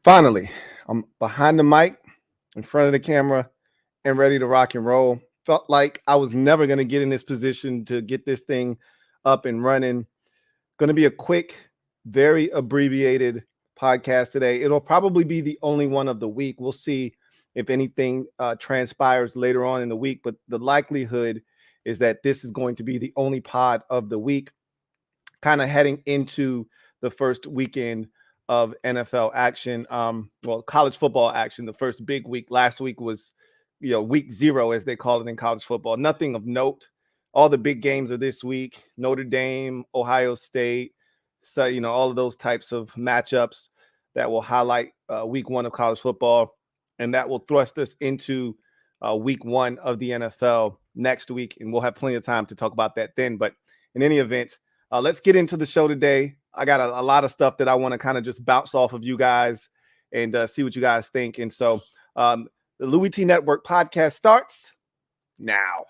Finally, I'm behind the mic, in front of the camera, and ready to rock and roll. Felt like I was never going to get in this position to get this thing up and running. Going to be a quick, very abbreviated podcast today. It'll probably be the only one of the week. We'll see if anything transpires later on in the week, but the likelihood is that this is going to be the only pod of the week, kind of heading into the first weekend of NFL action. College football action, the first big week. Last week was, week 0, as they call it in college football. Nothing of note. All the big games are this week: Notre Dame, Ohio State. So, all of those types of matchups that will highlight week 1 of college football. And that will thrust us into week 1 of the NFL next week. And we'll have plenty of time to talk about that then. But in any event, let's get into the show today. I got a lot of stuff that I want to kind of just bounce off of you guys and see what you guys think. And so the LouieTeeNetwork podcast starts now.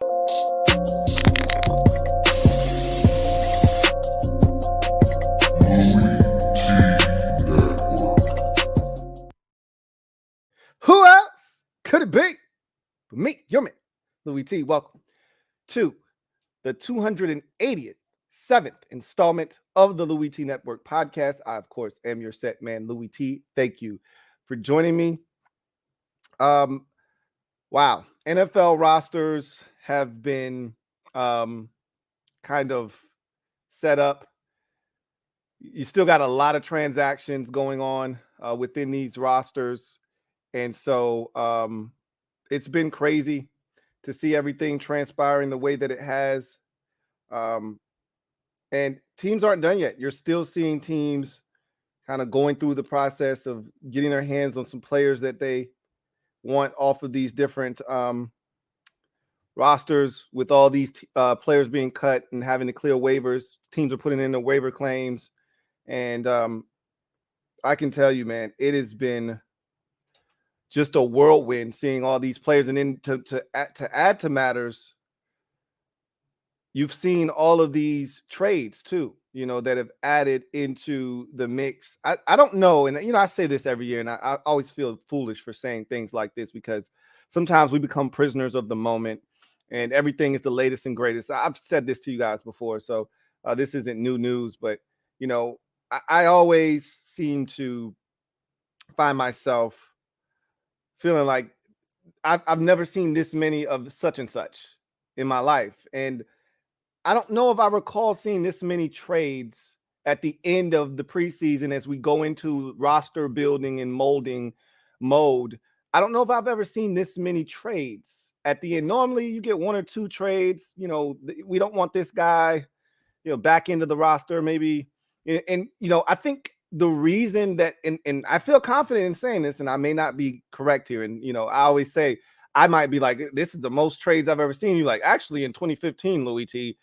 Who else could it be but me, your man, Louie T? Welcome to the 287th installment of the Louie T Network podcast. I, of course, am your set man, Louie T. Thank you for joining me. Wow. NFL rosters have been kind of set up. You still got a lot of transactions going on within these rosters. And so it's been crazy to see everything transpiring the way that it has. And teams aren't done yet. You're still seeing teams kind of going through the process of getting their hands on some players that they want off of these different rosters. With all these players being cut and having to clear waivers, teams are putting in their waiver claims. And I can tell you, man, it has been just a whirlwind seeing all these players. And then to add to matters, you've seen all of these trades too, that have added into the mix. I don't know. And, I say this every year, and I always feel foolish for saying things like this because sometimes we become prisoners of the moment and everything is the latest and greatest. I've said this to you guys before, so this isn't new news, but, I always seem to find myself feeling like I've never seen this many of such and such in my life. And I don't know if I recall seeing this many trades at the end of the preseason as we go into roster building and molding mode. I don't know if I've ever seen this many trades at the end. Normally you get 1 or 2 trades. We don't want this guy, back into the roster maybe. And I think the reason that, and I feel confident in saying this, and I may not be correct here. And, I always say, I might be like, this is the most trades I've ever seen. You like, actually in 2015, Louie T,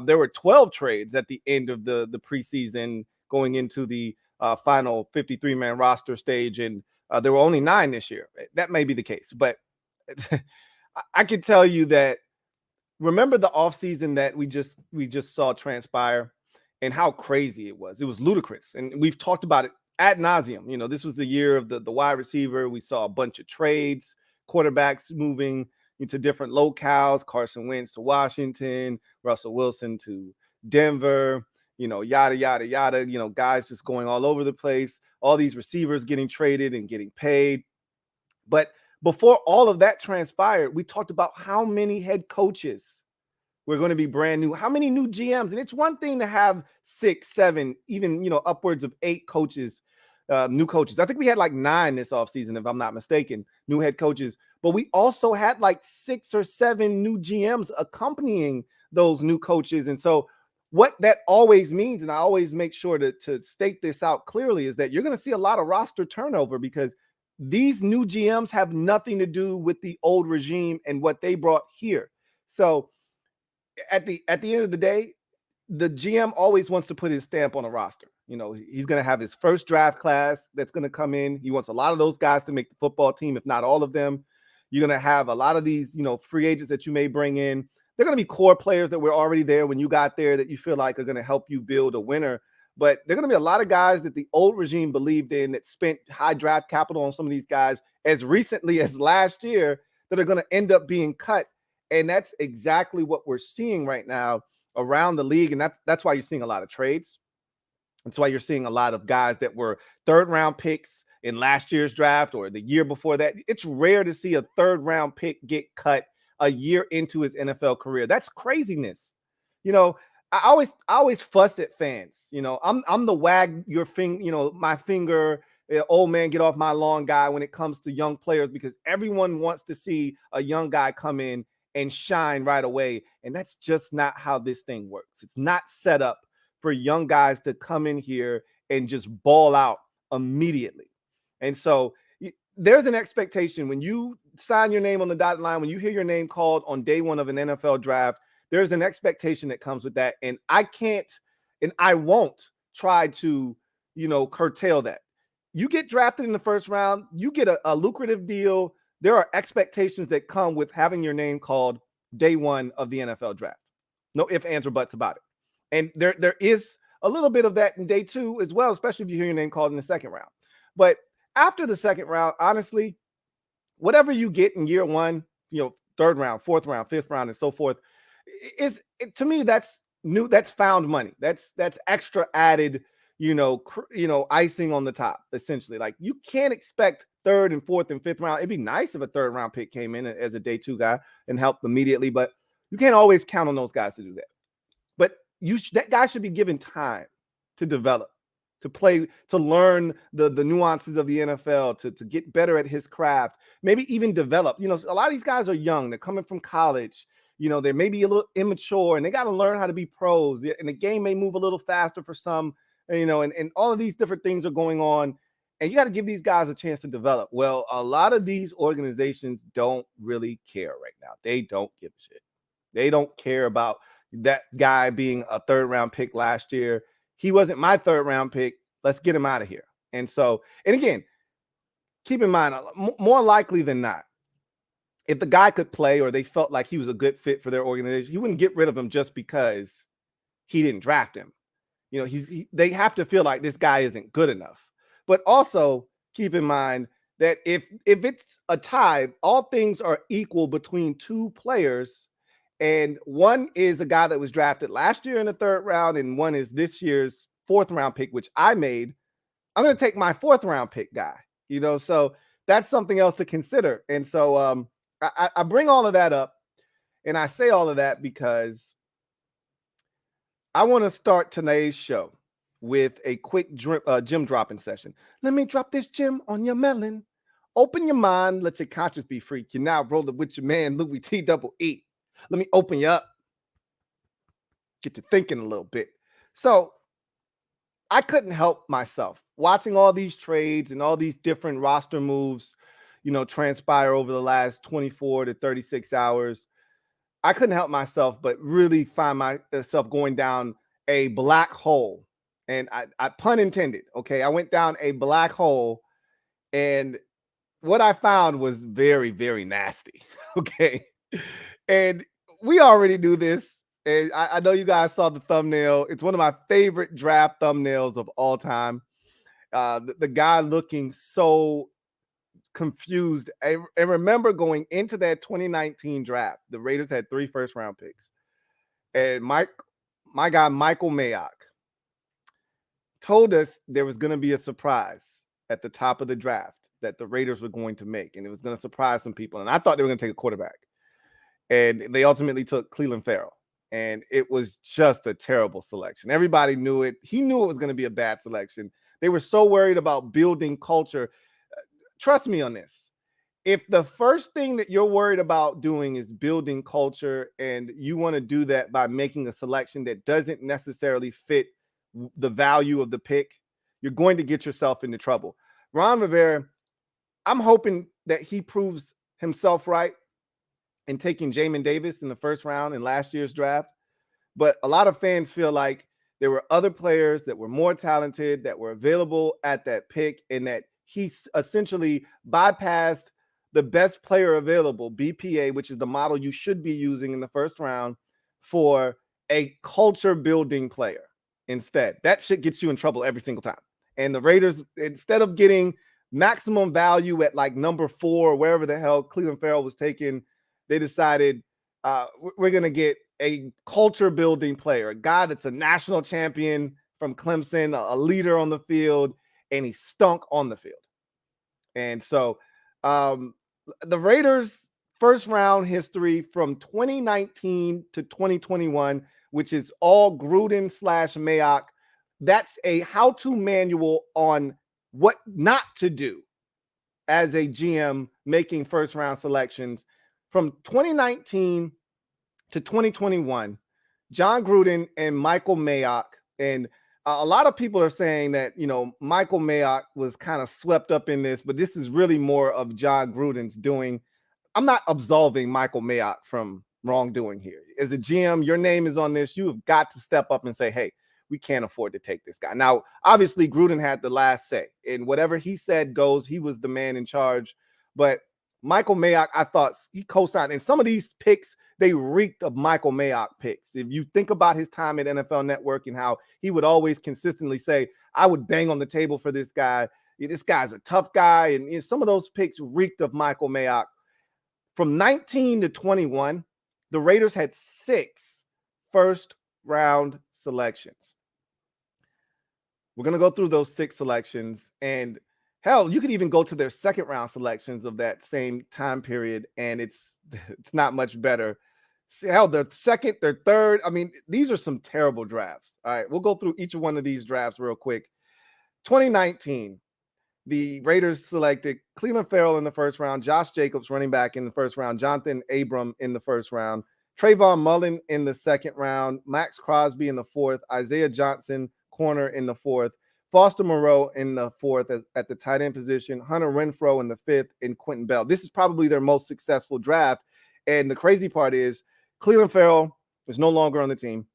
there were 12 trades at the end of the preseason going into the final 53-man roster stage. And there were only 9 this year. That may be the case, but I can tell you that, remember the offseason that we just saw transpire and how crazy it was. It was ludicrous. And we've talked about it ad nauseum. This was the year of the wide receiver. We saw a bunch of trades, quarterbacks moving into different locales, Carson Wentz to Washington, Russell Wilson to Denver, yada, yada, yada, guys just going all over the place, all these receivers getting traded and getting paid. But before all of that transpired, we talked about how many head coaches were going to be brand new, how many new GMs. And it's one thing to have 6, 7, even, upwards of 8 coaches, new coaches. I think we had like 9 this offseason, if I'm not mistaken, new head coaches. But we also had like 6 or 7 new GMs accompanying those new coaches. And so what that always means, and I always make sure to state this out clearly, is that you're going to see a lot of roster turnover because these new GMs have nothing to do with the old regime and what they brought here. So at the end of the day, the GM always wants to put his stamp on a roster. He's going to have his first draft class that's going to come in. He wants a lot of those guys to make the football team, if not all of them. You're going to have a lot of these, free agents that you may bring in. They're going to be core players that were already there when you got there that you feel like are going to help you build a winner. But there are going to be a lot of guys that the old regime believed in that spent high draft capital on some of these guys as recently as last year that are going to end up being cut. And that's exactly what we're seeing right now around the league. And that's why you're seeing a lot of trades. That's why you're seeing a lot of guys that were third-round picks in last year's draft or the year before that. It's rare to see a third-round pick get cut a year into his NFL career. That's craziness. You know, I always fuss at fans. You know, I'm the wag your finger, my finger, old man get off my lawn guy when it comes to young players, because everyone wants to see a young guy come in and shine right away. And that's just not how this thing works. It's not set up for young guys to come in here and just ball out immediately. And so there's an expectation when you sign your name on the dotted line, when you hear your name called on day one of an NFL draft, there's an expectation that comes with that. And I can't, and I won't try to, curtail that. You get drafted in the first round, you get a lucrative deal. There are expectations that come with having your name called day one of the NFL draft. No ifs, ands, or buts about it. And there is a little bit of that in day two as well, especially if you hear your name called in the second round. But after the second round, honestly, whatever you get in year one, third round, fourth round, fifth round, and so forth, to me, that's new. That's found money. That's extra added, icing on the top, essentially. Like, you can't expect third and fourth and fifth round. It'd be nice if a third round pick came in as a day two guy and helped immediately, but you can't always count on those guys to do that. But that guy should be given time to develop, to play, to learn the nuances of the NFL, to get better at his craft, maybe even develop. A lot of these guys are young. They're coming from college. They may be a little immature, and they got to learn how to be pros. And the game may move a little faster for some, and all of these different things are going on. And you got to give these guys a chance to develop. Well, a lot of these organizations don't really care right now. They don't give a shit. They don't care about that guy being a third round pick last year. He wasn't my third round pick. Let's get him out of here. And again, keep in mind, more likely than not, if the guy could play or they felt like he was a good fit for their organization, he wouldn't get rid of him just because he didn't draft him. They have to feel like this guy isn't good enough. But also keep in mind that if it's a tie, all things are equal between two players, and one is a guy that was drafted last year in the third round, and one is this year's fourth round pick, which I made. I'm going to take my fourth round pick guy, so that's something else to consider. And so I bring all of that up, and I say all of that because I want to start today's show with a quick gym dropping session. Let me drop this gym on your melon. Open your mind, let your conscience be free. You're now rolling with your man, Louie T. Let me open you up, get you thinking a little bit. So I couldn't help myself watching all these trades and all these different roster moves, transpire over the last 24 to 36 hours. I couldn't help myself but really find myself going down a black hole. And I pun intended, okay? I went down a black hole, and what I found was very, very nasty, okay? And we already knew this, and I know you guys saw the thumbnail. It's one of my favorite draft thumbnails of all time. The guy looking so confused. I remember going into that 2019 draft, the Raiders had 3 first-round picks, and my guy Michael Mayock told us there was going to be a surprise at the top of the draft that the Raiders were going to make, and it was going to surprise some people. And I thought they were going to take a quarterback, and they ultimately took Clelin Ferrell, and it was just a terrible selection. Everybody knew it. He knew it was going to be a bad selection. They were so worried about building culture. Trust me on this. If the first thing that you're worried about doing is building culture, and you want to do that by making a selection that doesn't necessarily fit the value of the pick, you're going to get yourself into trouble. Ron Rivera, I'm hoping that he proves himself right in taking Jamin Davis in the first round in last year's draft. But a lot of fans feel like there were other players that were more talented, that were available at that pick, and that he essentially bypassed the best player available, BPA, which is the model you should be using in the first round, for a culture building player. instead. That shit gets you in trouble every single time. And the Raiders, instead of getting maximum value at like number 4, wherever the hell Cleveland Farrell was taken, they decided we're going to get a culture building player, a guy that's a national champion from Clemson, a leader on the field, and he stunk on the field. And so the Raiders' first round history from 2019 to 2021, which is all Gruden / Mayock, that's a how-to manual on what not to do as a GM making first round selections. From 2019 to 2021, John Gruden and Michael Mayock, and a lot of people are saying that, Michael Mayock was kind of swept up in this, but this is really more of John Gruden's doing. I'm not absolving Michael Mayock from wrongdoing here. As a GM, your name is on this. You have got to step up and say, hey, we can't afford to take this guy. Now, obviously, Gruden had the last say, and whatever he said goes. He was the man in charge. But Michael Mayock, I thought he co-signed. And some of these picks, they reeked of Michael Mayock picks. If you think about his time at NFL Network and how he would always consistently say, I would bang on the table for this guy. This guy's a tough guy. And some of those picks reeked of Michael Mayock. From 19 to 21, the Raiders had 6 first-round selections. We're going to go through those 6 selections. And hell, you could even go to their second-round selections of that same time period, and it's not much better. Hell, their second, their third. I mean, these are some terrible drafts. All right, we'll go through each one of these drafts real quick. 2019. The Raiders selected Cleveland Farrell in the first round, Josh Jacobs, running back, in the first round, Jonathan Abram in the first round, Trayvon Mullen in the second round, Max Crosby in the fourth, Isaiah Johnson, corner, in the fourth, Foster Moreau in the fourth at the tight end position, Hunter Renfrow in the fifth, and Quentin Bell. This is probably their most successful draft. And the crazy part is Cleveland Farrell is no longer on the team.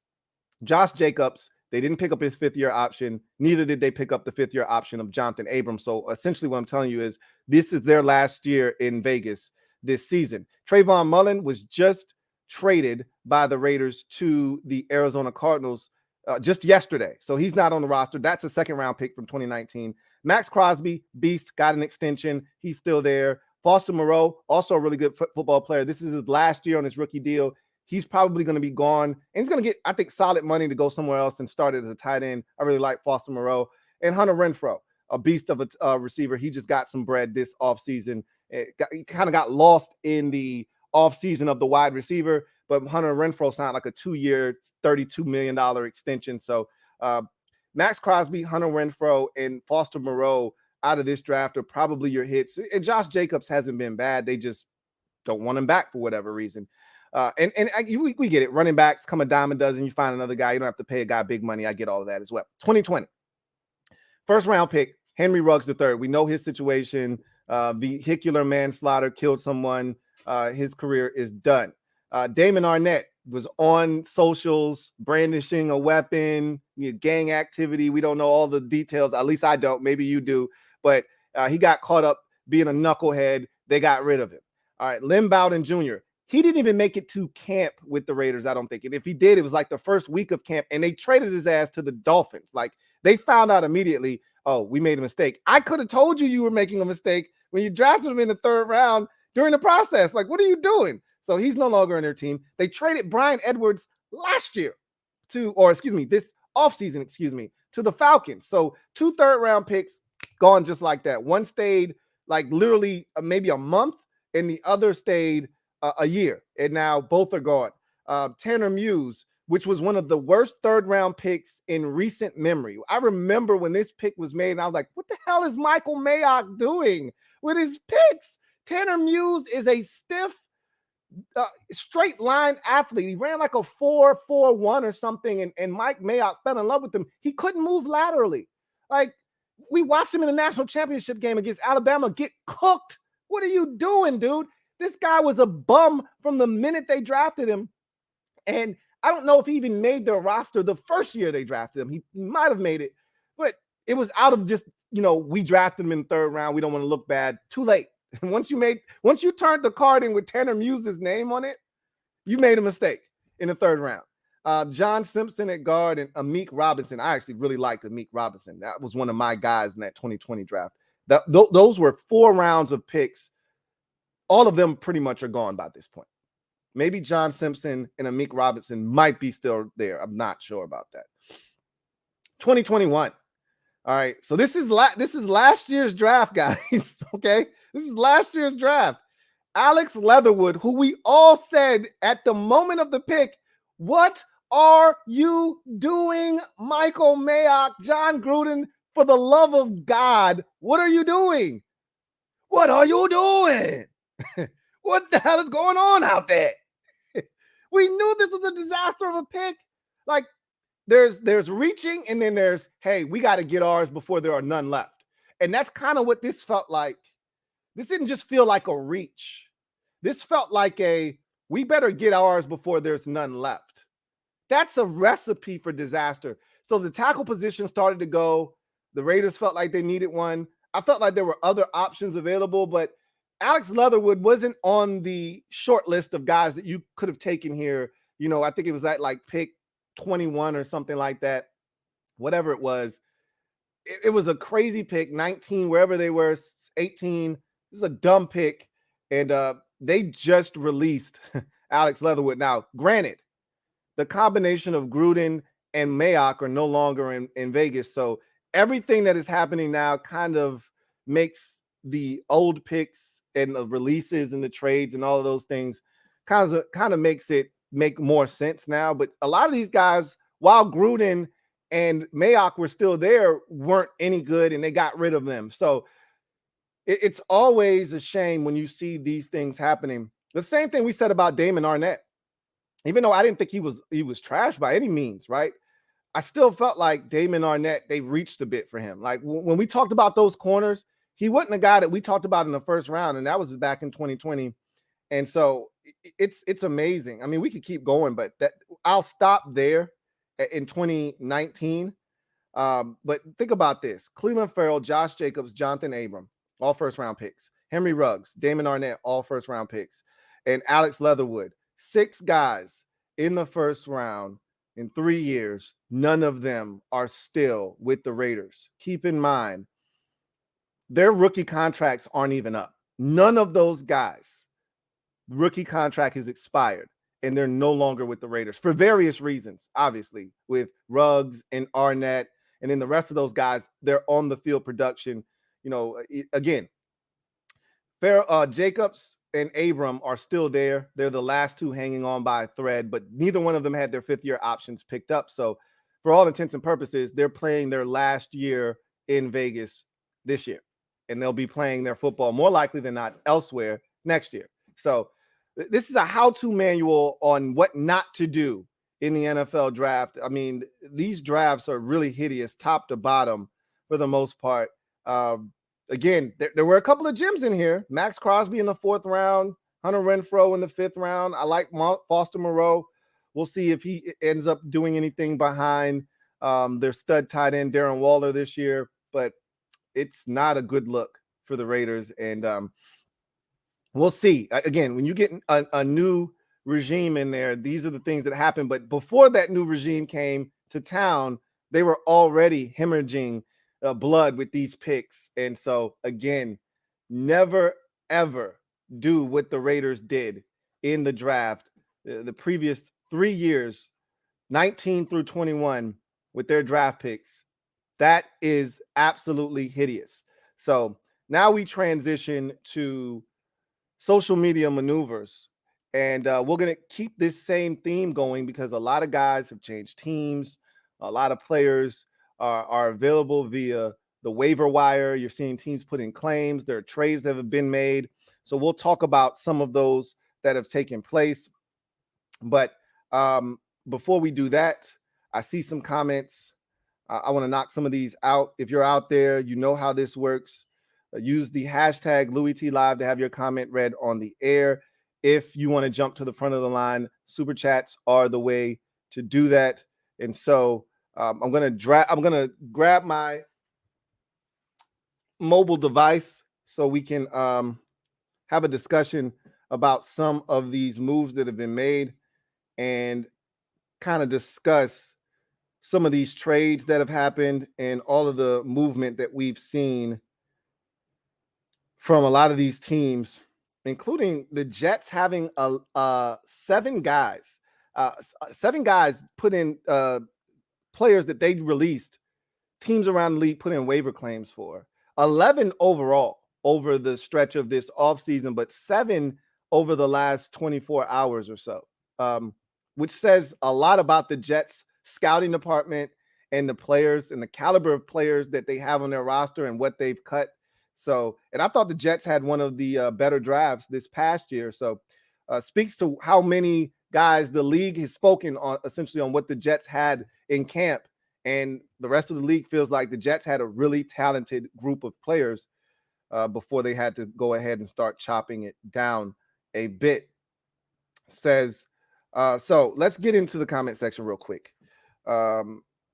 Josh Jacobs, they didn't pick up his 5th-year option. Neither did they pick up the 5th-year option of Jonathan Abram. So essentially what I'm telling you is this is their last year in Vegas this season. Trayvon Mullen was just traded by the Raiders to the Arizona Cardinals just yesterday. So he's not on the roster. That's a second-round pick from 2019. Max Crosby, beast, got an extension. He's still there. Foster Moreau, also a really good football player. This is his last year on his rookie deal. He's probably going to be gone, and he's going to get, I think, solid money to go somewhere else and start it as a tight end. I really like Foster Moreau. And Hunter Renfrow, a beast of a receiver. He just got some bread this offseason. He kind of got lost in the offseason of the wide receiver, but Hunter Renfrow signed like a 2-year, $32 million extension. So Max Crosby, Hunter Renfrow, and Foster Moreau out of this draft are probably your hits. And Josh Jacobs hasn't been bad. They just don't want him back for whatever reason. We get it. Running backs come a dime a dozen. You find another guy. You don't have to pay a guy big money. I get all of that as well. 2020. First round pick, Henry Ruggs III. We know his situation. Vehicular manslaughter, killed someone. His career is done. Damon Arnett was on socials brandishing a weapon, gang activity. We don't know all the details. At least I don't. Maybe you do. But he got caught up being a knucklehead. They got rid of him. All right. Lynn Bowden Jr. He didn't even make it to camp with the Raiders, I don't think. And if he did, it was like the first week of camp, and they traded his ass to the Dolphins. Like, they found out immediately, oh, we made a mistake. I could have told you were making a mistake when you drafted him in the 3rd round during the process. Like, what are you doing? So he's no longer in their team. They traded Brian Edwards last year this offseason, to the Falcons. So 2 3rd-round picks gone just like that. One stayed like literally maybe a month, and the other stayed a year, and now both are gone. Tanner Muse, which was one of the worst 3rd-round picks in recent memory. I remember when this pick was made, and I was like, what the hell is Michael Mayock doing with his picks? Tanner Muse is a stiff, straight line athlete. He ran like a 4.41 or something, and Mike Mayock fell in love with him. He couldn't move laterally. Like, we watched him in the national championship game against Alabama get cooked. What are you doing, dude? This guy was a bum from the minute they drafted him. And I don't know if he even made their roster the first year they drafted him. He might have made it, but it was out of just, we drafted him in the 3rd round. We don't want to look bad. Too late. Once you turned the card in with Tanner Muse's name on it, you made a mistake in the 3rd round. John Simpson at guard and Amik Robinson. I actually really liked Amik Robinson. That was one of my guys in that 2020 draft. Those were 4 rounds of picks. All of them pretty much are gone by this point. Maybe John Simpson and Amik Robinson might be still there. I'm not sure about that. 2021. All right. So this is last year's draft, guys. Okay. This is last year's draft. Alex Leatherwood, who we all said at the moment of the pick, what are you doing, Michael Mayock, John Gruden? For the love of God, what are you doing? What are you doing? What the hell is going on out there? We knew this was a disaster of a pick. Like, there's reaching, and then there's, hey, we got to get ours before there are none left. And that's kind of what this felt like. This didn't just feel like a reach. This felt like we better get ours before there's none left. That's a recipe for disaster. So the tackle position started to go. The Raiders felt like they needed one. I felt like there were other options available, but Alex Leatherwood wasn't on the short list of guys that you could have taken here. You know, I think it was at like pick 21 or something like that. Whatever it was. It was a crazy pick, 19, wherever they were, 18. This is a dumb pick. And they just released Alex Leatherwood. Now, granted, the combination of Gruden and Mayock are no longer in Vegas. So everything that is happening now kind of makes the old picks and the releases and the trades and all of those things kind of makes it make more sense now. But a lot of these guys, while Gruden and Mayock were still there, weren't any good, and they got rid of them. So it's always a shame when you see these things happening. The same thing we said about Damon Arnett. Even though I didn't think he was trash by any means, right? I still felt like Damon Arnett, they reached a bit for him. Like when we talked about those corners, he wasn't a guy that we talked about in the first round, and that was back in 2020. And so it's amazing. I mean, we could keep going, but I'll stop there in 2019. But think about this: Cleveland Farrell, Josh Jacobs, Jonathan Abram, all first-round picks. Henry Ruggs, Damon Arnett, all first-round picks. And Alex Leatherwood, 6 guys in the first round in 3 years. None of them are still with the Raiders. Keep in mind, their rookie contracts aren't even up. None of those guys' rookie contract is expired, and they're no longer with the Raiders for various reasons, obviously, with Ruggs and Arnett. And then the rest of those guys, they're on the field production. You know, again, Jacobs and Abram are still there. They're the last 2 hanging on by a thread, but neither one of them had their 5th-year options picked up. So for all intents and purposes, they're playing their last year in Vegas this year, and they'll be playing their football more likely than not elsewhere next year. So this is a how-to manual on what not to do in the NFL draft. I mean, these drafts are really hideous top to bottom for the most part. Again, there were a couple of gems in here. Max Crosby in the 4th round, Hunter Renfrow in the 5th round. I like Foster Moreau. We'll see if he ends up doing anything behind their stud tight end, Darren Waller, this year. But it's not a good look for the Raiders. And we'll see. Again, when you get a new regime in there, these are the things that happen. But before that new regime came to town, they were already hemorrhaging blood with these picks. And so, again, never, ever do what the Raiders did in the draft the previous 3 years, 19 through 21, with their draft picks. That is absolutely hideous. So now we transition to social media maneuvers. And we're going to keep this same theme going because a lot of guys have changed teams. A lot of players are available via the waiver wire. You're seeing teams put in claims. There are trades that have been made. So we'll talk about some of those that have taken place. But before we do that, I see some comments. I want to knock some of these out. If you're out there, you know how this works. Use the hashtag LouieTLive to have your comment read on the air. If you want to jump to the front of the line, super chats are the way to do that. And so I'm going to grab my mobile device so we can have a discussion about some of these moves that have been made. And kind of discuss some of these trades that have happened and all of the movement that we've seen from a lot of these teams, including the Jets having seven guys put in players that they released, teams around the league put in waiver claims for. 11 overall over the stretch of this offseason, but 7 over the last 24 hours or so, which says a lot about the Jets scouting department and the players and the caliber of players that they have on their roster and what they've cut. So, and I thought the Jets had one of the better drafts this past year. So, speaks to how many guys the league has spoken on, essentially on what the Jets had in camp. And the rest of the league feels like the Jets had a really talented group of players before they had to go ahead and start chopping it down a bit. Says, so let's get into the comment section real quick. I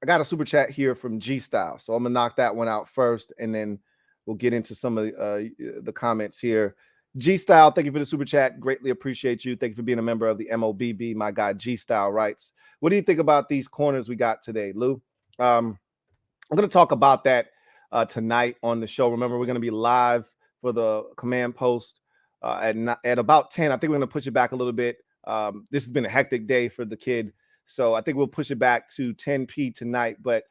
got a super chat here from G Style, so I'm gonna knock that one out first, and then we'll get into some of the comments here. G Style, thank you for the super chat. Greatly appreciate you. Thank you for being a member of the MOBB. My guy G Style writes, "What do you think about these corners we got today, Lou?" I'm going to talk about that tonight on the show. Remember, we're going to be live for the command post at about 10. I think we're going to push it back a little bit. This has been a hectic day for the kid, so I think we'll push it back to 10 p tonight. But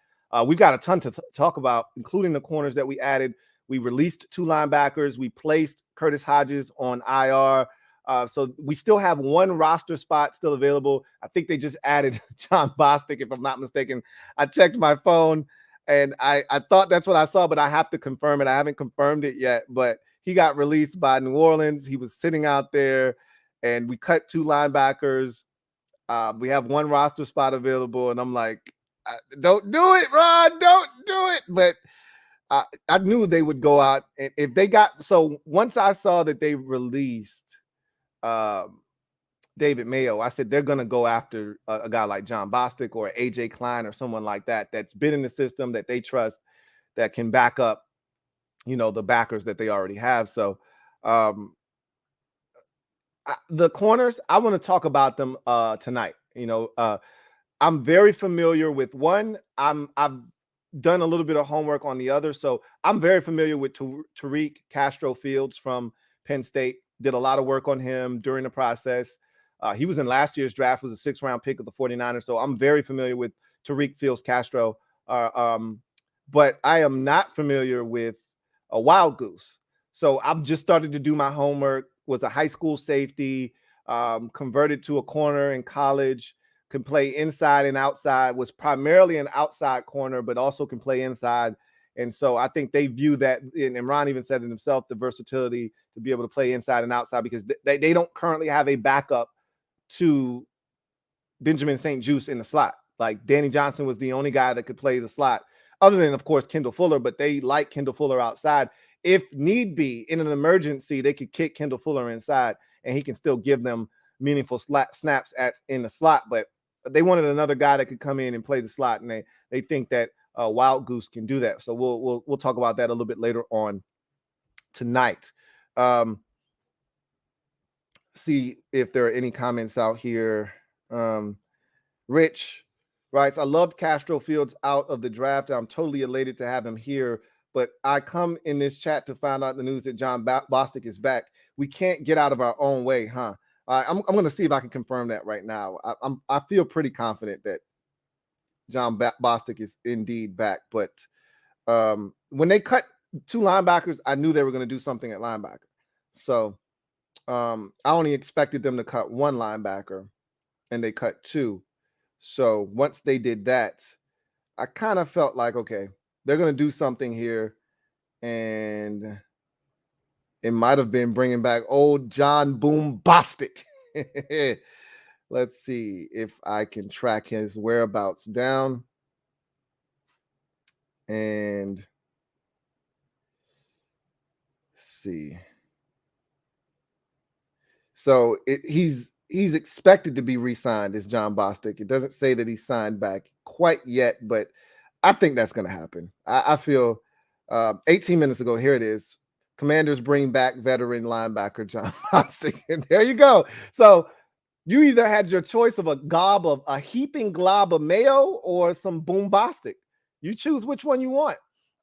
we've got a ton to talk about, including the corners that we added. We released 2 linebackers. We placed Curtis Hodges on IR. So we still have 1 roster spot still available. I think they just added Jon Bostic, if I'm not mistaken. I checked my phone, and I thought that's what I saw, but I have to confirm it. I haven't confirmed it yet, but he got released by New Orleans. He was sitting out there, and we cut 2 linebackers. We have 1 roster spot available, and I'm like, don't do it, Ron. Don't do it. But I knew they would go out. And if they got, so once I saw that they released David Mayo, I said they're going to go after a guy like Jon Bostic or AJ Klein or someone like that that's been in the system, that they trust, that can back up, the backers that they already have. So the corners, I want to talk about them tonight. I'm very familiar with one. I've done a little bit of homework on the other. So I'm very familiar with Tariq Castro-Fields from Penn State. Did a lot of work on him during the process. He was in last year's draft, was a 6th-round pick of the 49ers. So I'm very familiar with Tariq Fields Castro. But I am not familiar with a Wild Goose. So I've just started to do my homework. Was a high school safety, converted to a corner in college, can play inside and outside, was primarily an outside corner, but also can play inside. And so I think they view that, and Ron even said it himself, the versatility to be able to play inside and outside, because they don't currently have a backup to Benjamin St. Juste in the slot. Like Danny Johnson was the only guy that could play the slot, other than, of course, Kendall Fuller, but they like Kendall Fuller outside. If need be, in an emergency, they could kick Kendall Fuller inside, and he can still give them meaningful snaps in the slot. But they wanted another guy that could come in and play the slot, and they think that Wild Goose can do that. So we'll talk about that a little bit later on tonight. See if there are any comments out here. Rich writes, I loved Castro-Fields out of the draft. I'm totally elated to have him here, but I come in this chat to find out the news that Jon Bostic is back. We can't get out of our own way, huh? I'm going to see if I can confirm that right now. I feel pretty confident that Jon Bostic is indeed back, but when they cut 2 linebackers, I knew they were going to do something at linebacker. So I only expected them to cut 1 linebacker, and they cut 2. So once they did that, I kind of felt like, okay, they're going to do something here, and it might have been bringing back old John Boom Bostic. Let's see if I can track his whereabouts down. And see. So he's expected to be re-signed as Jon Bostic. It doesn't say that he's signed back quite yet, but I think that's going to happen. I feel 18 minutes ago, here it is. Commanders bring back veteran linebacker Jon Bostic. And there you go. So You either had your choice of a heaping glob of mayo or some boombastic. You choose which one you want.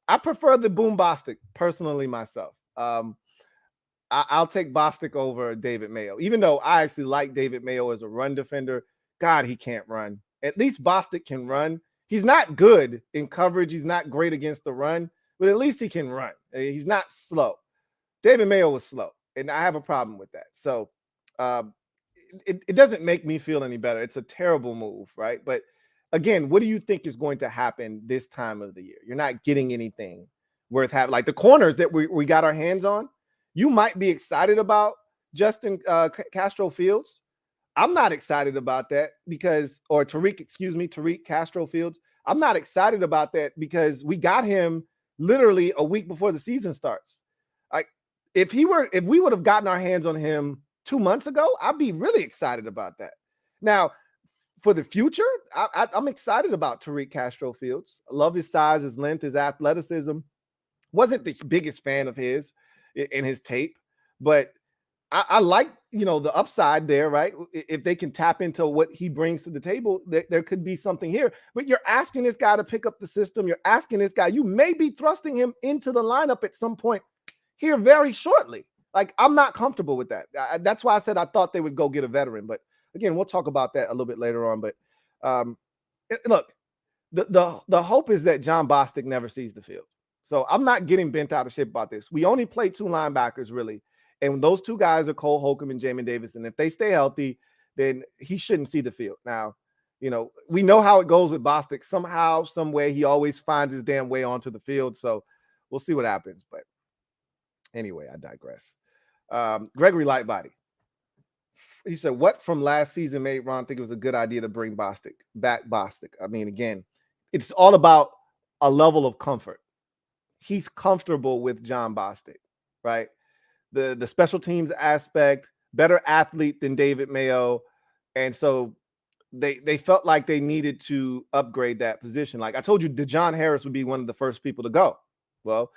I prefer the boombastic personally myself. I'll take Bostic over David Mayo, even though I actually like David Mayo as a run defender. God, he can't run. At least Bostic can run. He's not good in coverage. He's not great against the run, but at least he can run. He's not slow. David Mayo was slow, and I have a problem with that. So it doesn't make me feel any better. It's a terrible move, right? But again, what do you think is going to happen this time of the year? You're not getting anything worth having. Like the corners that we got our hands on, you might be excited about Justin Castro Fields. I'm not excited about that because, or Tariq Castro Fields. I'm not excited about that because we got him literally a week before the season starts. Like if we would have gotten our hands on him 2 months ago, I'd be really excited about that. Now, for the future, I'm excited about Tariq Castro Fields. I love his size, his length, his athleticism. Wasn't the biggest fan of his in his tape, but I like, the upside there, right? If they can tap into what he brings to the table, there could be something here. But you're asking this guy to pick up the system. You're asking this guy, you may be thrusting him into the lineup at some point here very shortly. Like, I'm not comfortable with that. That's why I said I thought they would go get a veteran. But again, we'll talk about that a little bit later on. But look, the hope is that John Bostic never sees the field. So I'm not getting bent out of shape about this. We only play 2 linebackers, really. And those 2 guys are Cole Holcomb and Jamin Davis. And if they stay healthy, then he shouldn't see the field. Now, we know how it goes with Bostic. Somehow, some way, he always finds his damn way onto the field. So we'll see what happens. But anyway, I digress. Gregory Lightbody. He said, what from last season made Ron think it was a good idea to bring back Bostic? I mean, again, it's all about a level of comfort. He's comfortable with John Bostic, right? The special teams aspect, better athlete than David Mayo. And so they felt like they needed to upgrade that position. Like I told you, DeJohn Harris would be one of the first people to go. Well,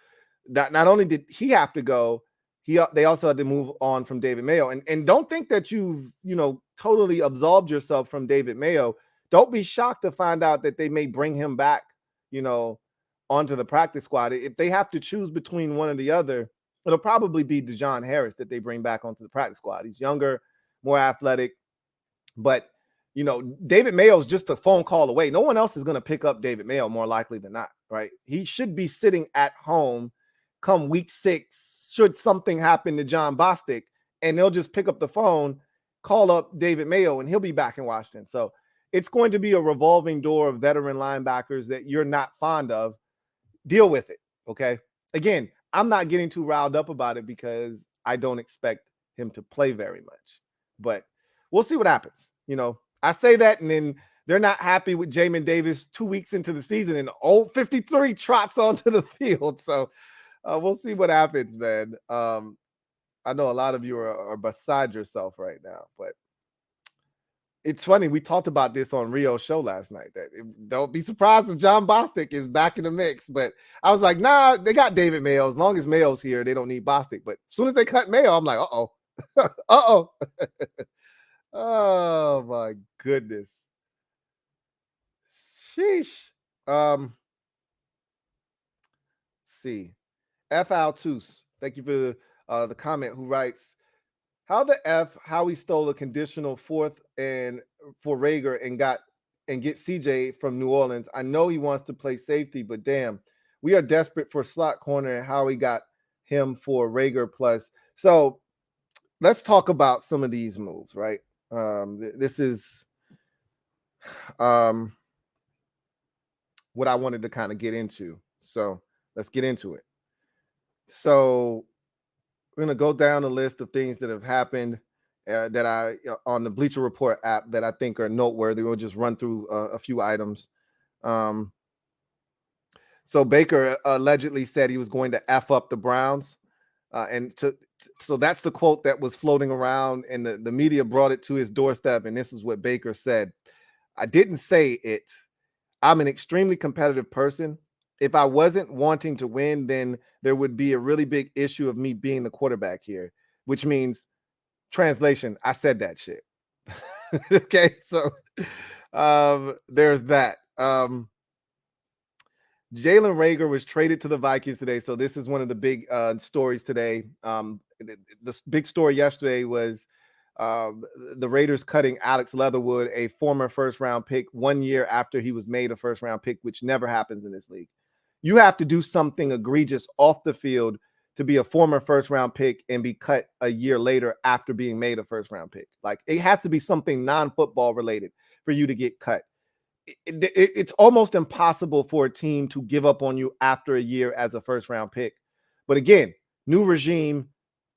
not only did he have to go, they also had to move on from David Mayo. And don't think that you've, totally absolved yourself from David Mayo. Don't be shocked to find out that they may bring him back, onto the practice squad. If they have to choose between one or the other, it'll probably be DeJohn Harris that they bring back onto the practice squad. He's younger, more athletic, but David Mayo is just a phone call away. No one else is going to pick up David Mayo more likely than not, right? He should be sitting at home come week 6, should something happen to John Bostic, and they'll just pick up the phone, call up David Mayo, and he'll be back in Washington. So it's going to be a revolving door of veteran linebackers that you're not fond of. Deal with it, okay? Again, I'm not getting too riled up about it because I don't expect him to play very much. But we'll see what happens. I say that, and then they're not happy with Jamin Davis 2 weeks into the season, and old 53 trots onto the field. So we'll see what happens, man. I know a lot of you are beside yourself right now, but it's funny. We talked about this on Rio's show last night. That don't be surprised if John Bostic is back in the mix. But I was like, nah, they got David Mayo. As long as Mayo's here, they don't need Bostic. But as soon as they cut Mayo, I'm like, uh-oh. Uh-oh. Oh, my goodness. Sheesh. Let's see. F. Altus. Thank you for the comment, who writes, how the F Howie stole a conditional 4th and for Rager and get CJ from New Orleans. I know he wants to play safety, but damn, we are desperate for slot corner, and Howie got him for Rager plus. So let's talk about some of these moves, right? This is what I wanted to kind of get into. So let's get into it. So we're going to go down the list of things that have happened that I on the Bleacher Report app that I think are noteworthy. We'll just run through a few items. So Baker allegedly said he was going to F up the Browns. So that's the quote that was floating around, and the media brought it to his doorstep. And this is what Baker said. I didn't say it. I'm an extremely competitive person. If I wasn't wanting to win, then there would be a really big issue of me being the quarterback here, which means, translation, I said that shit. Okay, so there's that. Jalen Reagor was traded to the Vikings today, so this is one of the big stories today. The big story yesterday was the Raiders cutting Alex Leatherwood, a former first-round pick, 1 year after he was made a first-round pick, which never happens in this league. You have to do something egregious off the field to be a former first-round pick and be cut a year later after being made a first-round pick. Like, it has to be something non-football related for you to get cut. It's almost impossible for a team to give up on you after a year as a first-round pick. But again, new regime,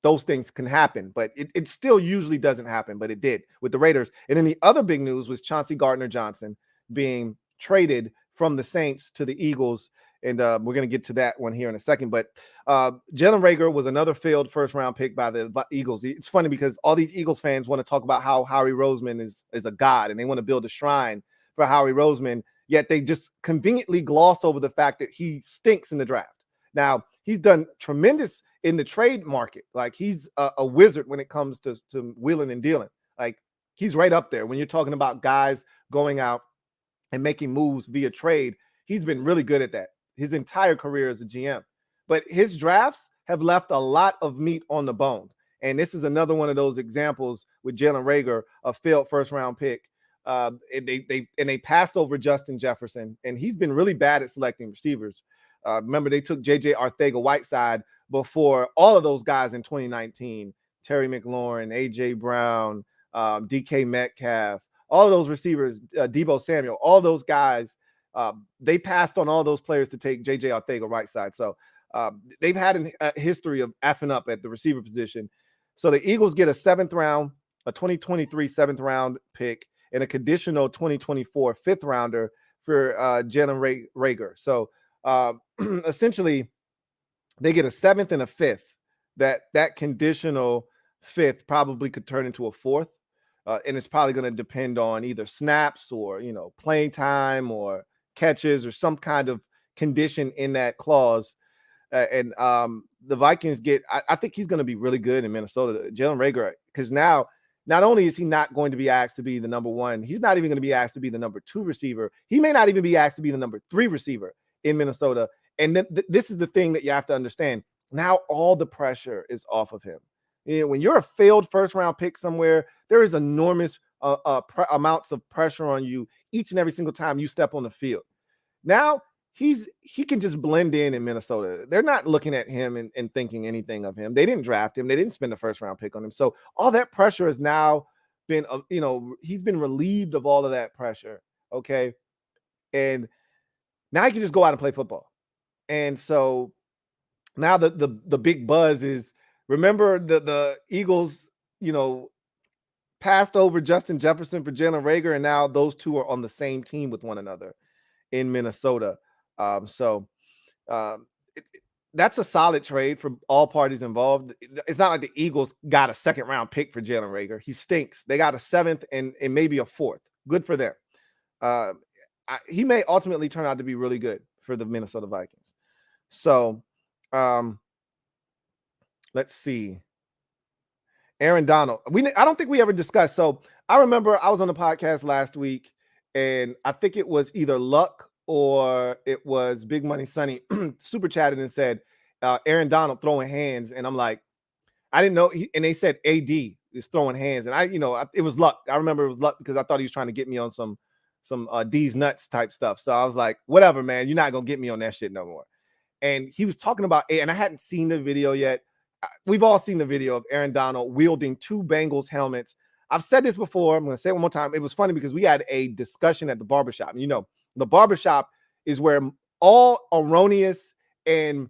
those things can happen, but it still usually doesn't happen, but it did with the Raiders. And then the other big news was Chauncey Gardner-Johnson being traded from the Saints to the Eagles. And we're going to get to that one here in a second. But Jalen Reagor was another failed first-round pick by the Eagles. It's funny because all these Eagles fans want to talk about how Howie Roseman is a god, and they want to build a shrine for Howie Roseman, yet they just conveniently gloss over the fact that he stinks in the draft. Now, he's done tremendous in the trade market. Like, he's a wizard when it comes to wheeling and dealing. Like, he's right up there when you're talking about guys going out and making moves via trade. He's been really good at that his entire career as a GM. But his drafts have left a lot of meat on the bone. And this is another one of those examples with Jalen Reagor, a failed first-round pick. And they passed over Justin Jefferson, and he's been really bad at selecting receivers. Remember, they took J.J. Arcega-Whiteside before all of those guys in 2019, Terry McLaurin, A.J. Brown, D.K. Metcalf, all of those receivers, Deebo Samuel, all those guys, they passed on all those players to take J.J. Arcega-Whiteside. So they've had a history of effing up at the receiver position. So the Eagles get a 2023 seventh round pick, and a conditional 2024 fifth rounder for Jalen Reagor. So essentially, they get a seventh and a fifth. That conditional fifth probably could turn into a fourth, and it's probably going to depend on either snaps or playing time or catches or some kind of condition in that clause. And the Vikings get. I think he's going to be really good in Minnesota, Jalen Reagor, because now, not only is he not going to be asked to be the number one, he's not even going to be asked to be the number two receiver. He may not even be asked to be the number three receiver in Minnesota. And then this is the thing that you have to understand. Now all the pressure is off of him. When you're a failed first-round pick somewhere, there is enormous amounts of pressure on you each and every single time you step on the field. Now he can just blend in Minnesota. They're not looking at him and thinking anything of him. They didn't draft him. They didn't spend a first-round pick on him. So all that pressure has now been, he's been relieved of all of that pressure. Okay. And now he can just go out and play football. And so now the big buzz is, remember the Eagles, passed over Justin Jefferson for Jalen Reagor, and now those two are on the same team with one another in Minnesota. That's a solid trade for all parties involved. It's not like the Eagles got a second round pick for Jalen Reagor. He stinks. They got a seventh and maybe a fourth. Good for them. He may ultimately turn out to be really good for the Minnesota Vikings. So let's see. Aaron Donald. I don't think we ever discussed. So I remember I was on the podcast last week, and I think it was either Luck or it was Big Money Sonny super chatted and said, Aaron Donald throwing hands. And I'm like, I didn't know. And they said AD is throwing hands. And it was Luck. I remember it was Luck because I thought he was trying to get me on some D's nuts type stuff. So I was like, whatever, man, you're not going to get me on that shit no more. And he was talking about, and I hadn't seen the video yet. We've all seen the video of Aaron Donald wielding two Bengals helmets. I've said this before. I'm going to say it one more time. It was funny because we had a discussion at the barbershop. The barbershop is where all erroneous and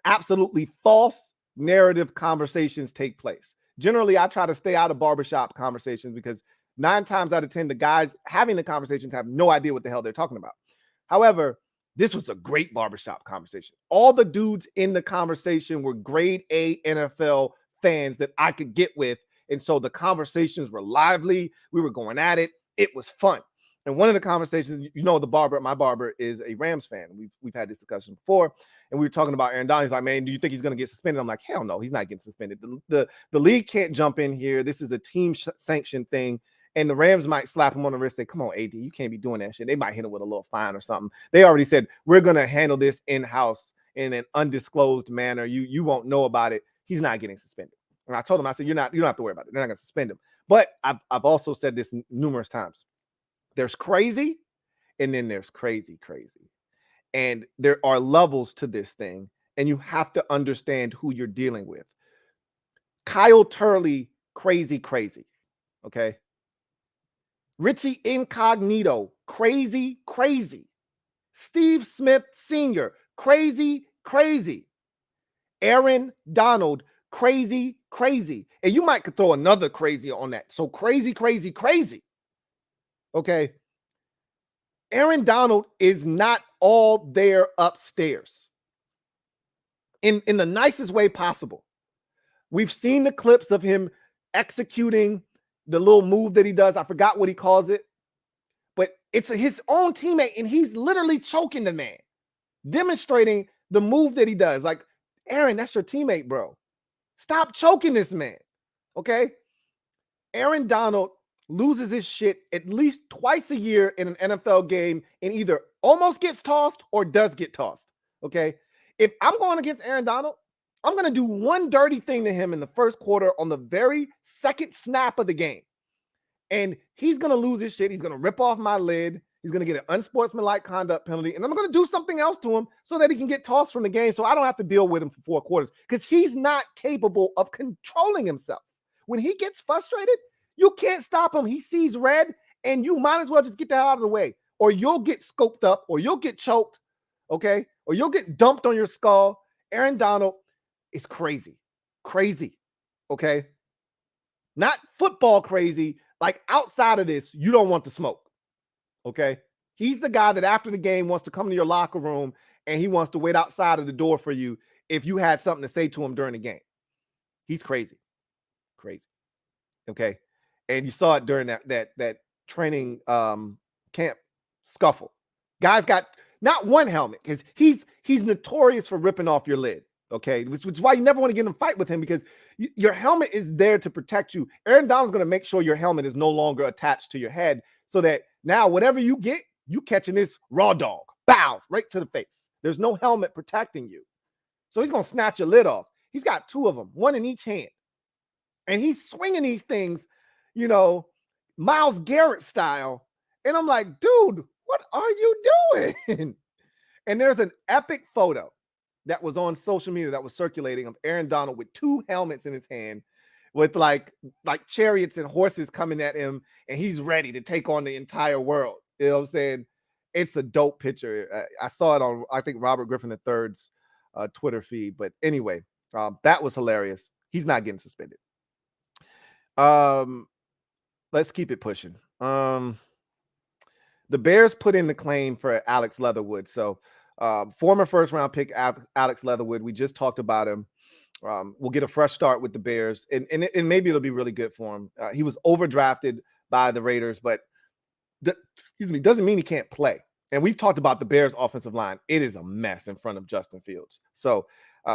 absolutely false narrative conversations take place. Generally, I try to stay out of barbershop conversations because 9 times out of 10, the guys having the conversations have no idea what the hell they're talking about. However, this was a great barbershop conversation. All the dudes in the conversation were grade A NFL fans that I could get with. And so the conversations were lively. We were going at it. It was fun. And one of the conversations, my barber is a Rams fan. We've had this discussion before, and we were talking about Aaron Donald. He's like, man, do you think he's going to get suspended? I'm like, hell no, he's not getting suspended. The league can't jump in here. This is a team sanctioned thing. And the Rams might slap him on the wrist and say, come on, AD, you can't be doing that shit. They might hit him with a little fine or something. They already said, we're going to handle this in-house in an undisclosed manner. You won't know about it. He's not getting suspended. And I told him, I said, you don't have to worry about it. They're not going to suspend him. But I've also said this numerous times. There's crazy, and then there's crazy. And there are levels to this thing, and you have to understand who you're dealing with. Kyle Turley, crazy. Okay. Richie Incognito, crazy. Steve Smith Sr., crazy. Aaron Donald, crazy. And you might could throw another crazy on that. So crazy. Okay. Aaron Donald is not all there upstairs in the nicest way possible. We've seen the clips of him executing the little move that he does. I forgot what he calls it, but it's his own teammate, and he's literally choking the man, demonstrating the move that he does. Like, Aaron, that's your teammate, bro. Stop choking this man, okay? Aaron Donald loses his shit at least twice a year in an NFL game and either almost gets tossed or does get tossed, okay? If I'm going against Aaron Donald, I'm going to do one dirty thing to him in the first quarter on the very second snap of the game. And he's going to lose his shit. He's going to rip off my lid. He's going to get an unsportsmanlike conduct penalty. And I'm going to do something else to him so that he can get tossed from the game so I don't have to deal with him for 4 quarters because he's not capable of controlling himself. When he gets frustrated, you can't stop him. He sees red, and you might as well just get the hell out of the way, or you'll get scoped up, or you'll get choked, okay? Or you'll get dumped on your skull. Aaron Donald is crazy, okay? Not football crazy. Like, outside of this, you don't want to smoke, okay? He's the guy that after the game wants to come to your locker room and he wants to wait outside of the door for you if you had something to say to him during the game. He's crazy, okay? And you saw it during that training camp scuffle. Guys got not one helmet because he's notorious for ripping off your lid, okay? Which is why you never want to get in a fight with him because your helmet is there to protect you. Aaron Donald's going to make sure your helmet is no longer attached to your head so that now whatever you get, you catching this raw dog. Bow, right to the face. There's no helmet protecting you. So he's going to snatch your lid off. He's got 2 of them, 1 in each hand. And he's swinging these things, you know, Myles Garrett style. And I'm like, dude, what are you doing? And there's an epic photo that was on social media that was circulating of Aaron Donald with 2 helmets in his hand with like chariots and horses coming at him, and he's ready to take on the entire world. You know what I'm saying? It's a dope picture. I saw it on, I think, Robert Griffin III's Twitter feed. But anyway, that was hilarious. He's not getting suspended. Let's keep it pushing. The Bears put in the claim for Alex Leatherwood. So former first-round pick Alex Leatherwood, we just talked about him. We'll get a fresh start with the Bears, and maybe it'll be really good for him. He was overdrafted by the Raiders, but doesn't mean he can't play. And we've talked about the Bears' offensive line. It is a mess in front of Justin Fields. So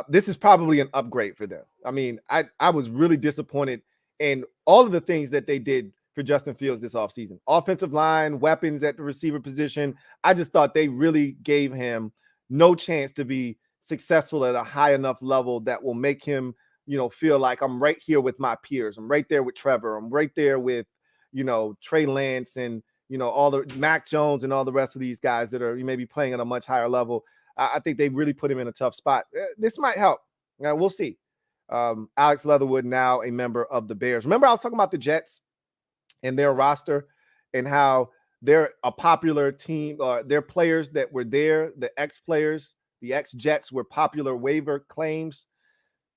this is probably an upgrade for them. I mean, I was really disappointed in all of the things that they did for Justin Fields this offseason. Offensive line, weapons at the receiver position. I just thought they really gave him no chance to be successful at a high enough level that will make him, you know, feel like I'm right here with my peers. I'm right there with Trevor. I'm right there with, you know, Trey Lance and, you know, all the Mac Jones and all the rest of these guys that are maybe playing at a much higher level. I think they really put him in a tough spot. This might help. We'll see. Alex Leatherwood now a member of the Bears. Remember I was talking about the Jets and their roster and how they're a popular team. Their players that were there, the ex-players, the ex-Jets were popular waiver claims.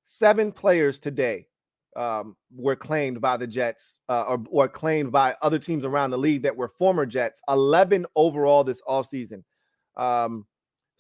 7 players today were claimed by the Jets or claimed by other teams around the league that were former Jets. 11 overall this offseason.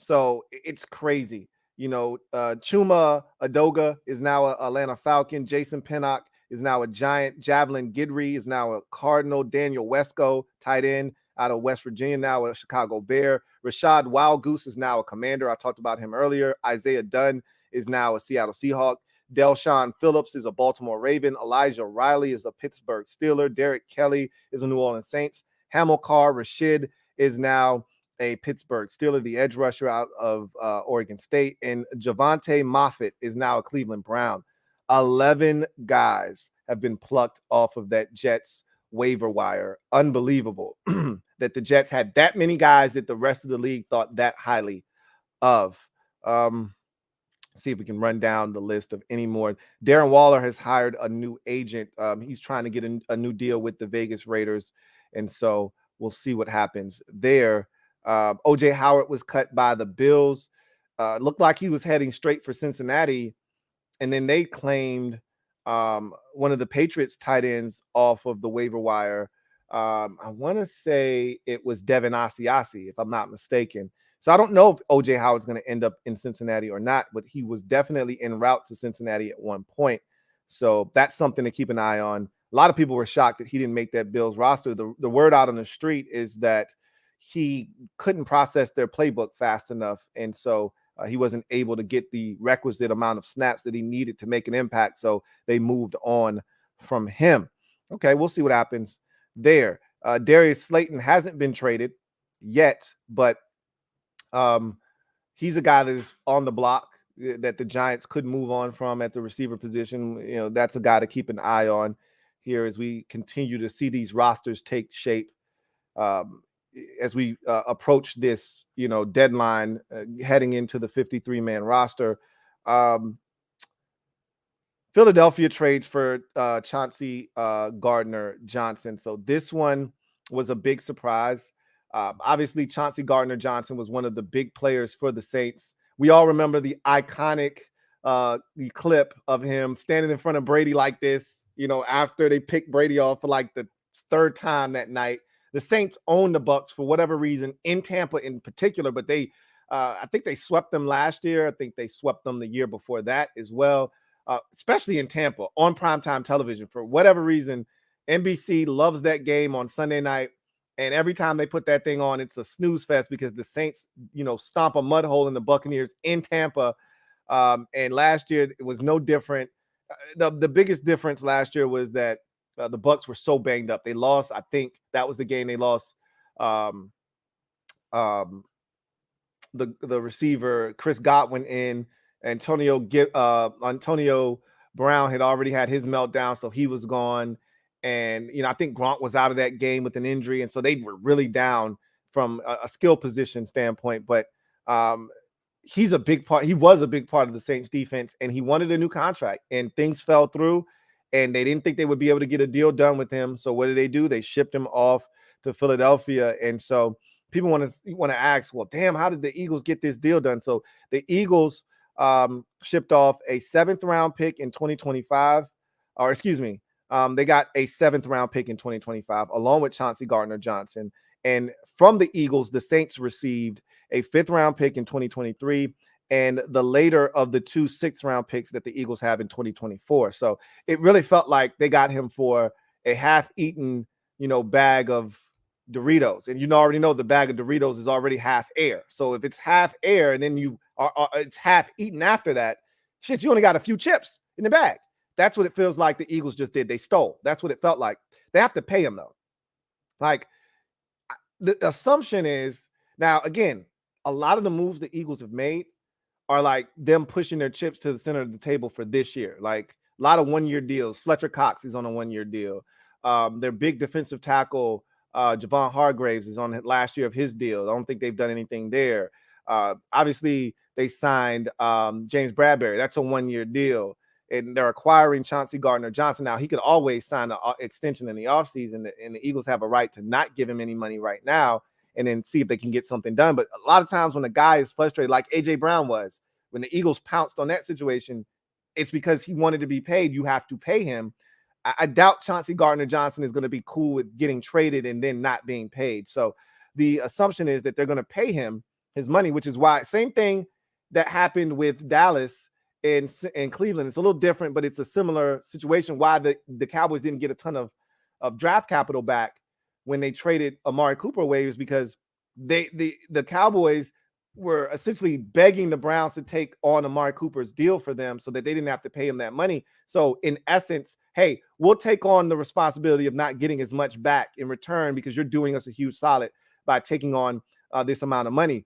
So it's crazy. You know, Chuma Adoga is now an Atlanta Falcon. Jason Pinnock is now a Giant. Javelin Guidry is now a Cardinal. Daniel Wesco, tight end out of West Virginia, now a Chicago Bear. Rashad Wildgoose is now a Commander. I talked about him earlier. Isaiah Dunn is now a Seattle Seahawk. Delshon Phillips is a Baltimore Raven. Elijah Riley is a Pittsburgh Steeler. Derek Kelly is a New Orleans Saints. Hamilcar Rashid is now a Pittsburgh Steeler, the edge rusher out of Oregon State. And Javante Moffitt is now a Cleveland Brown. 11 guys have been plucked off of that Jets waiver wire. Unbelievable that the Jets had that many guys that the rest of the league thought that highly of. See if we can run down the list of any more. Darren Waller has hired a new agent. He's trying to get a new deal with the Vegas Raiders. And so we'll see what happens there. OJ Howard was cut by the Bills. Looked like he was heading straight for Cincinnati. And then they claimed one of the Patriots tight ends off of the waiver wire. I want to say it was Devin Asiasi, if I'm not mistaken. So I don't know if OJ Howard's going to end up in Cincinnati or not, but he was definitely en route to Cincinnati at one point. So that's something to keep an eye on. A lot of people were shocked that he didn't make that Bills roster. The word out on the street is that he couldn't process their playbook fast enough. And so he wasn't able to get the requisite amount of snaps that he needed to make an impact. So they moved on from him. Okay, we'll see what happens there. Darius Slayton hasn't been traded yet, but he's a guy that is on the block that the Giants could move on from at the receiver position. You know, that's a guy to keep an eye on here as we continue to see these rosters take shape. As we approach this, deadline heading into the 53-man roster. Philadelphia trades for Chauncey Gardner-Johnson. So this one was a big surprise. Obviously, Chauncey Gardner-Johnson was one of the big players for the Saints. We all remember the iconic the clip of him standing in front of Brady like this, after they picked Brady off for like the third time that night. The Saints owned the Bucs for whatever reason, in Tampa in particular, but I think they swept them last year. I think they swept them the year before that as well, especially in Tampa on primetime television. For whatever reason, NBC loves that game on Sunday night. And every time they put that thing on, it's a snooze fest because the Saints, stomp a mud hole in the Buccaneers in Tampa. And last year it was no different. The biggest difference last year was that the Bucs were so banged up. They lost. I think that was the game they lost. The receiver Chris Godwin in. Antonio Brown had already had his meltdown, so he was gone. And I think Gronk was out of that game with an injury, and so they were really down from a skill position standpoint. But he's a big part. He was a big part of the Saints defense, and he wanted a new contract, and things fell through. And they didn't think they would be able to get a deal done with him. So what did they do? They shipped him off to Philadelphia. And so people want to ask, well, damn, how did the Eagles get this deal done? So the Eagles shipped off a 7th-round pick in 2025. Or excuse me, they got a 7th-round pick in 2025, along with Chauncey Gardner-Johnson. And from the Eagles, the Saints received a 5th-round pick in 2023. And the later of the 2 6th-round picks that the Eagles have in 2024. So it really felt like they got him for a half-eaten, bag of Doritos. And already know the bag of Doritos is already half air. So if it's half air and then it's half eaten after that, shit, you only got a few chips in the bag. That's what it feels like the Eagles just did. They stole. That's what it felt like. They have to pay him, though. Like, the assumption is, now, again, a lot of the moves the Eagles have made are like them pushing their chips to the center of the table for this year. Like a lot of 1-year deals. Fletcher Cox is on a 1-year deal. Their big defensive tackle, Javon Hargraves, is on last year of his deal. I don't think they've done anything there. Obviously, they signed James Bradbury. That's a 1-year deal. And they're acquiring Chauncey Gardner-Johnson. Now, he could always sign an extension in the offseason, and the Eagles have a right to not give him any money right now and then see if they can get something done. But a lot of times when a guy is frustrated, like A.J. Brown was, when the Eagles pounced on that situation, it's because he wanted to be paid. You have to pay him. I doubt Chauncey Gardner-Johnson is going to be cool with getting traded and then not being paid. So the assumption is that they're going to pay him his money, which is why same thing that happened with Dallas and Cleveland. It's a little different, but it's a similar situation. Why the Cowboys didn't get a ton of draft capital back when they traded Amari Cooper away is because the Cowboys were essentially begging the Browns to take on Amari Cooper's deal for them so that they didn't have to pay him that money. So in essence, hey, we'll take on the responsibility of not getting as much back in return because you're doing us a huge solid by taking on this amount of money.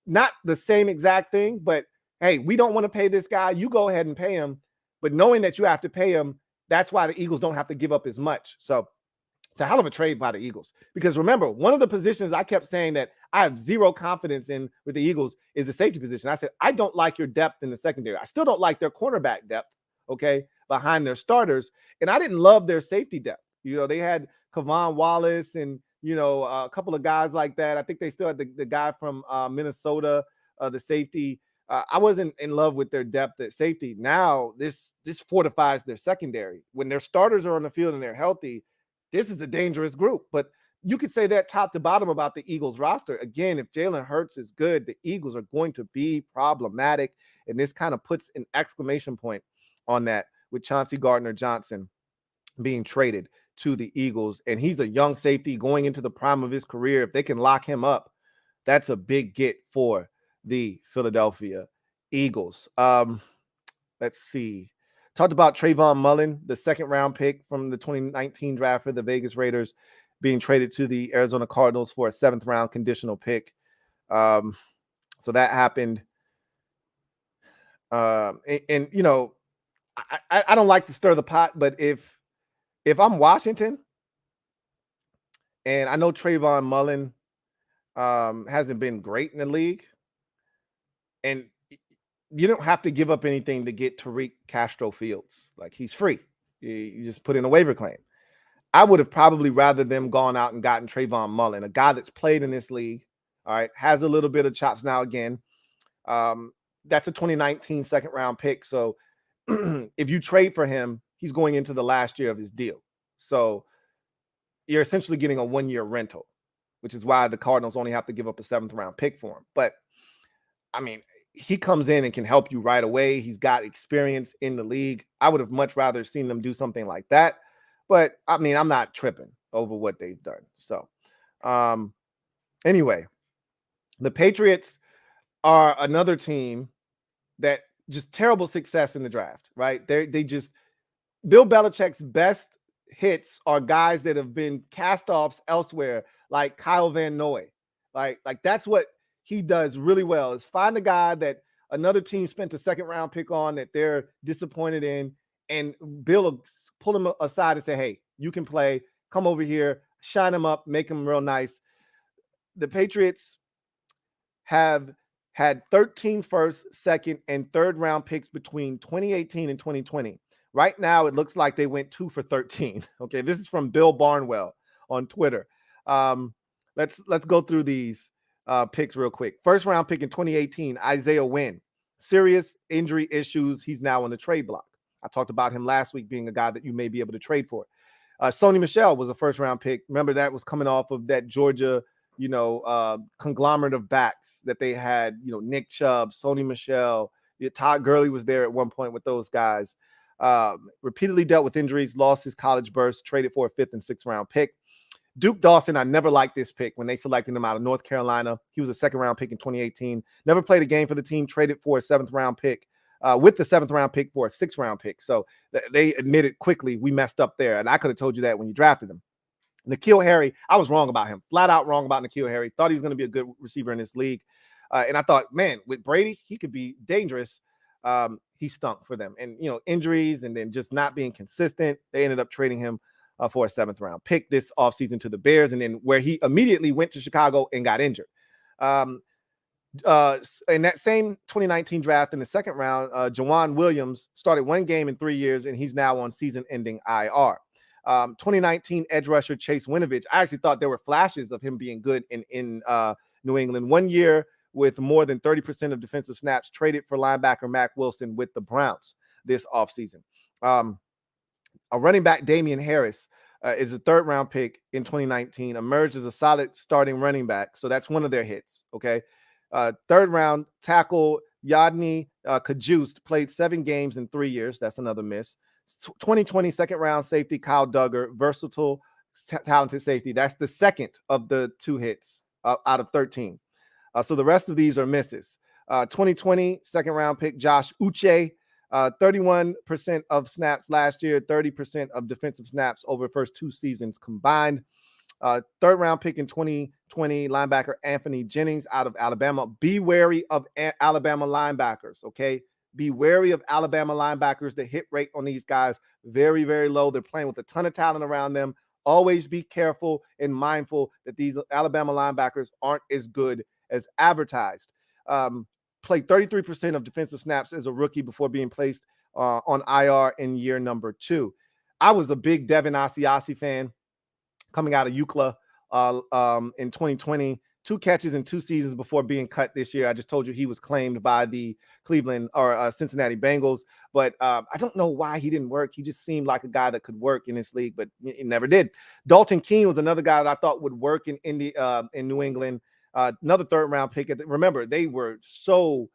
Not the same exact thing, but hey, we don't want to pay this guy. You go ahead and pay him. But knowing that you have to pay him, that's why the Eagles don't have to give up as much. So it's a hell of a trade by the Eagles. Because remember, one of the positions I kept saying that I have zero confidence in with the Eagles is the safety position. I said, I don't like your depth in the secondary. I still don't like their cornerback depth, okay, behind their starters. And I didn't love their safety depth. You know, they had Kavon Wallace and, you know, a couple of guys like that. I think they still had the guy from Minnesota, the safety. I wasn't in love with their depth at safety. Now, this fortifies their secondary. When their starters are on the field and they're healthy, this is a dangerous group. But you could say that top to bottom about the Eagles roster. Again, if Jalen Hurts is good, the Eagles are going to be problematic. And this kind of puts an exclamation point on that with Chauncey Gardner-Johnson being traded to the Eagles. And he's a young safety going into the prime of his career. If they can lock him up, that's a big get for the Philadelphia Eagles. Let's see. Talked about Trayvon Mullen, the second-round pick from the 2019 draft for the Vegas Raiders, being traded to the Arizona Cardinals for a seventh-round conditional pick. So that happened. And you know, I don't like to stir the pot, but if I'm Washington, and I know Trayvon Mullen hasn't been great in the league, and you don't have to give up anything to get Tariq Castro Fields. Like, he's free. You just put in a waiver claim. I would have probably rather them gone out and gotten Trayvon Mullen, a guy that's played in this league, all right, has a little bit of chops now again. That's a 2019 second-round pick. So if you trade for him, he's going into the last year of his deal. So you're essentially getting a one-year rental, which is why the Cardinals only have to give up a seventh-round pick for him. But, I mean, he comes in and can help you right away. He's got experience in the league. I would have much rather seen them do something like that. But, I mean, I'm not tripping over what they've done. So, anyway, the Patriots are another team that just terrible success in the draft, right? They just – Bill Belichick's best hits are guys that have been cast-offs elsewhere, like Kyle Van Noy. Like that's what – he does really well, is find a guy that another team spent a second-round pick on that they're disappointed in, and Bill will pull him aside and say, hey, you can play. Come over here, shine him up, make him real nice. The Patriots have had 13 first, second, and third-round picks between 2018 and 2020. Right now, it looks like they went 2 for 13. Okay, this is from Bill Barnwell on Twitter. Let's go through these picks real quick. First round pick in 2018, Isaiah Wynn. Serious injury issues. He's now on the trade block. I talked about him last week being a guy that you may be able to trade for. Sony Michel was a first round pick. Remember, that was coming off of that Georgia, conglomerate of backs that they had, Nick Chubb, Sony Michel, Todd Gurley was there at one point with those guys. Repeatedly dealt with injuries, lost his college burst, traded for a 5th and 6th round pick. Duke Dawson, I never liked this pick when they selected him out of North Carolina. He was a second-round pick in 2018. Never played a game for the team, traded for a 7th-round pick, with the 7th-round pick for a 6th-round pick. So they admitted quickly, we messed up there, and I could have told you that when you drafted him. N'Keal Harry, I was wrong about him. Flat out wrong about N'Keal Harry. Thought he was going to be a good receiver in this league. And I thought, man, with Brady, he could be dangerous. He stunk for them. And, injuries and then just not being consistent, they ended up trading him for a 7th-round pick this offseason to the Bears, and then where he immediately went to Chicago and got injured. In that same 2019 draft in the 2nd round, Jawan Williams started 1 game in 3 years, and he's now on season-ending IR. 2019 edge rusher Chase Winovich, I actually thought there were flashes of him being good in New England. 1 year with more than 30% of defensive snaps, traded for linebacker Mack Wilson with the Browns this offseason. A running back, Damian Harris, is a 3rd-round pick in 2019, emerged as a solid starting running back. So that's one of their hits, okay? 3rd-round tackle, Yadni Kajust, played 7 games in 3 years. That's another miss. 2020 2nd-round safety, Kyle Duggar, versatile, talented safety. That's the 2nd of the 2 hits out of 13. So the rest of these are misses. 2020 second round pick Josh Uche, 31% of snaps last year, 30% of defensive snaps over the first 2 seasons combined. Third round pick in 2020 linebacker Anthony Jennings out of Alabama. Be wary of Alabama linebackers, okay? Be wary of Alabama linebackers. The hit rate on these guys very, very low. They're playing with a ton of talent around them. Always be careful and mindful that these Alabama linebackers aren't as good as advertised. Played 33% of defensive snaps as a rookie before being placed on IR in year number 2. I was a big Devin Asiasi fan coming out of UCLA in 2020. 2 catches in 2 seasons before being cut this year. I just told you he was claimed by the Cleveland or Cincinnati Bengals, but I don't know why he didn't work. He just seemed like a guy that could work in this league, but he never did. Dalton Keene was another guy that I thought would work in New England. Another third-round pick. Remember, they were so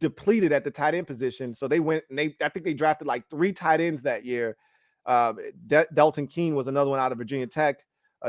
depleted at the tight end position, so they went and I think they drafted like 3 tight ends that year. Dalton Keene was another one out of Virginia Tech.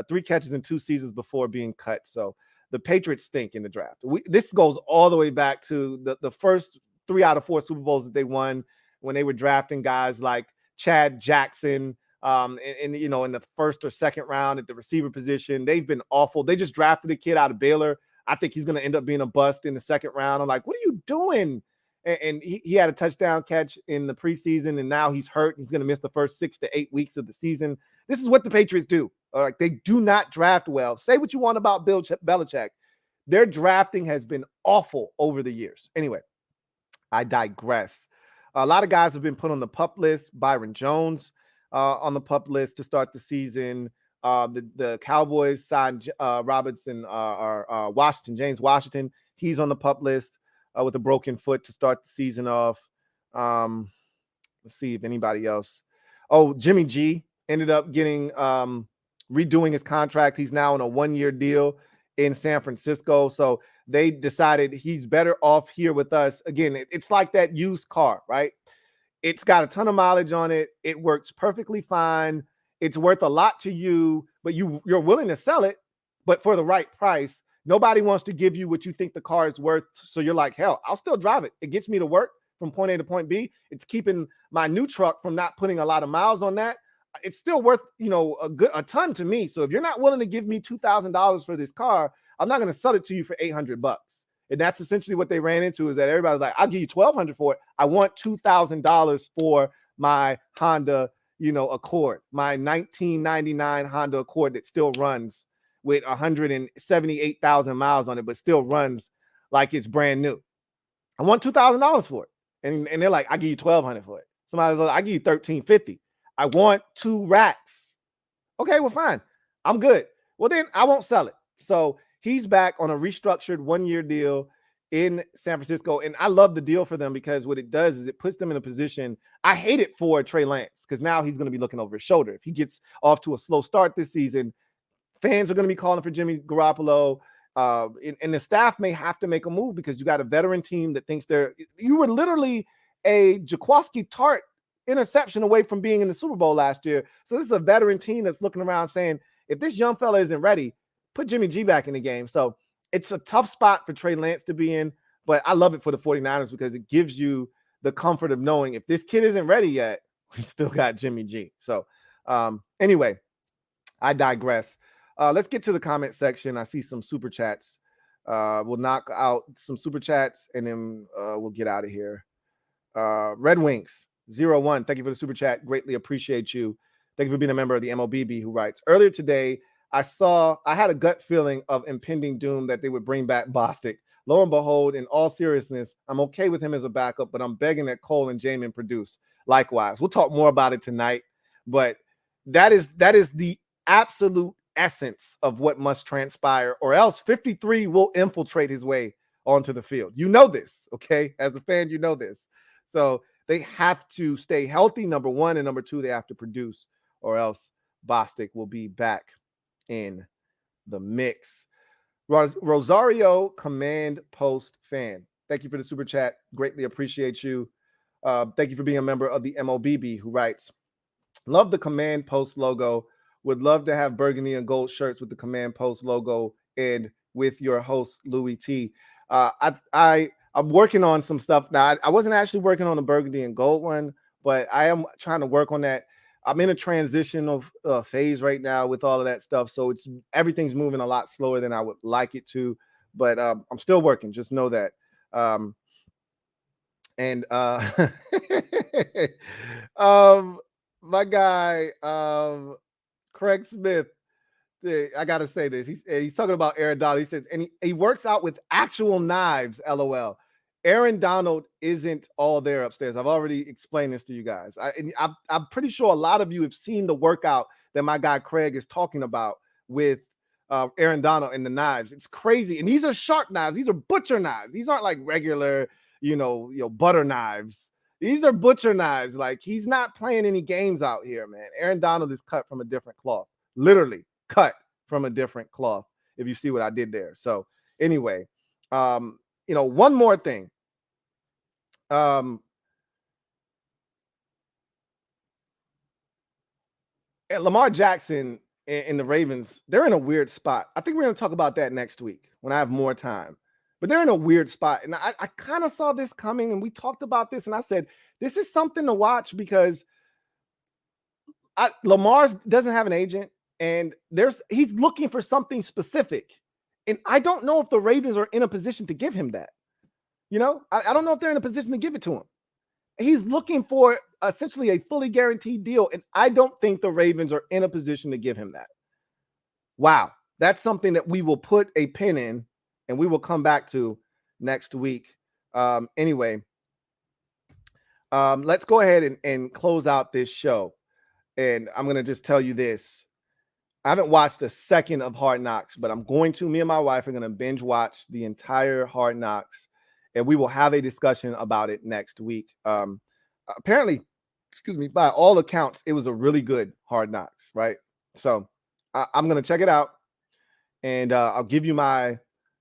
3 catches in 2 seasons before being cut. So the Patriots stink in the draft. This goes all the way back to the first 3 out of 4 Super Bowls that they won when they were drafting guys like Chad Jackson, in the first or second round at the receiver position. They've been awful. They just drafted a kid out of Baylor. I think he's going to end up being a bust in the second round. I'm like, what are you doing? And he had a touchdown catch in the preseason, and now he's hurt. He's going to miss the first 6 to 8 weeks of the season. This is what the Patriots do. Like, they do not draft well. Say what you want about Bill Belichick. Their drafting has been awful over the years. Anyway, I digress. A lot of guys have been put on the PUP list. Byron Jones on the PUP list to start the season. The Cowboys signed James Washington. He's on the PUP list with a broken foot to start the season off. Let's see if anybody else. Oh, Jimmy G ended up getting redoing his contract. He's now on a 1-year deal in San Francisco. So they decided he's better off here with us. Again, it's like that used car, right? It's got a ton of mileage on it. It works perfectly fine. It's worth a lot to you, but you're willing to sell it, but for the right price. Nobody wants to give you what you think the car is worth. So you're like, hell, I'll still drive it. It gets me to work from point A to point B. It's keeping my new truck from not putting a lot of miles on that. It's still worth, a ton to me. So if you're not willing to give me $2,000 for this car, I'm not going to sell it to you for $800. And that's essentially what they ran into, is that everybody's like, I'll give you $1,200 for it. I want $2,000 for my Honda, Accord, my 1999 Honda Accord that still runs with 178,000 miles on it, but still runs like it's brand new. I want $2,000 for it. And they're like, I give you $1,200 for it. Somebody's like, I give you $1,350. I want 2 racks. Okay, well, fine. I'm good. Well, then I won't sell it. So he's back on a restructured 1-year deal in San Francisco. And I love the deal for them, because what it does is it puts them in a position. I hate it for Trey Lance, because now he's going to be looking over his shoulder. If he gets off to a slow start this season, fans are going to be calling for Jimmy Garoppolo. And the staff may have to make a move, because you got a veteran team that thinks you were literally a Jaquaski Tart interception away from being in the Super Bowl last year. So this is a veteran team that's looking around saying, if this young fella isn't ready, put Jimmy G back in the game. So it's a tough spot for Trey Lance to be in, but I love it for the 49ers, because it gives you the comfort of knowing if this kid isn't ready yet, we still got Jimmy G. So anyway, I digress. Let's get to the comment section. I see some super chats. We'll knock out some super chats, and then we'll get out of here. Red Wings 01. Thank you for the super chat. Greatly appreciate you. Thank you for being a member of the MOBB, who writes, earlier today, I had a gut feeling of impending doom that they would bring back Bostic. Lo and behold, in all seriousness, I'm okay with him as a backup, but I'm begging that Cole and Jamin produce. Likewise, we'll talk more about it tonight, but that is the absolute essence of what must transpire, or else 53 will infiltrate his way onto the field. You know this, okay? As a fan, you know this. So they have to stay healthy, number one, and number two, they have to produce, or else Bostic will be back in the mix. Rosario Command Post fan, thank you for the super chat. Greatly appreciate you. Thank you for being a member of the MOBB, who writes, love the Command Post logo. Would love to have burgundy and gold shirts with the Command Post logo and with your host, Louie T. I'm working on some stuff now. I wasn't actually working on the burgundy and gold one, but I am trying to work on that. I'm in a transitional phase right now with all of that stuff, so everything's moving a lot slower than I would like it to. But I'm still working. Just know that. And my guy, Craig Smith. I gotta say this. He's talking about Aaron Donald. He says, and he works out with actual knives. LOL. Aaron Donald isn't all there upstairs. I've already explained this to you guys. I'm pretty sure a lot of you have seen the workout that my guy Craig is talking about with Aaron Donald and the knives. It's crazy, and these are sharp knives. These are butcher knives. These aren't like regular, butter knives. These are butcher knives. Like, he's not playing any games out here, man. Aaron Donald is cut from a different cloth, literally cut from a different cloth, if you see what I did there. So anyway, one more thing. Lamar Jackson and the Ravens, they're in a weird spot. I think we're going to talk about that next week when I have more time. But they're in a weird spot. And I kind of saw this coming, and we talked about this, and I said, this is something to watch because Lamar doesn't have an agent, and he's looking for something specific. And I don't know if the Ravens are in a position to give him that. I don't know if they're in a position to give it to him. He's looking for essentially a fully guaranteed deal, and I don't think the Ravens are in a position to give him that. Wow. That's something that we will put a pin in, and we will come back to next week. Anyway, let's go ahead and close out this show. And I'm going to just tell you this. I haven't watched a second of Hard Knocks, but I'm going to. Me and my wife are going to binge watch the entire Hard Knocks, and we will have a discussion about it next week. Apparently, by all accounts, it was a really good Hard Knocks, right? So I'm going to check it out, and I'll give you my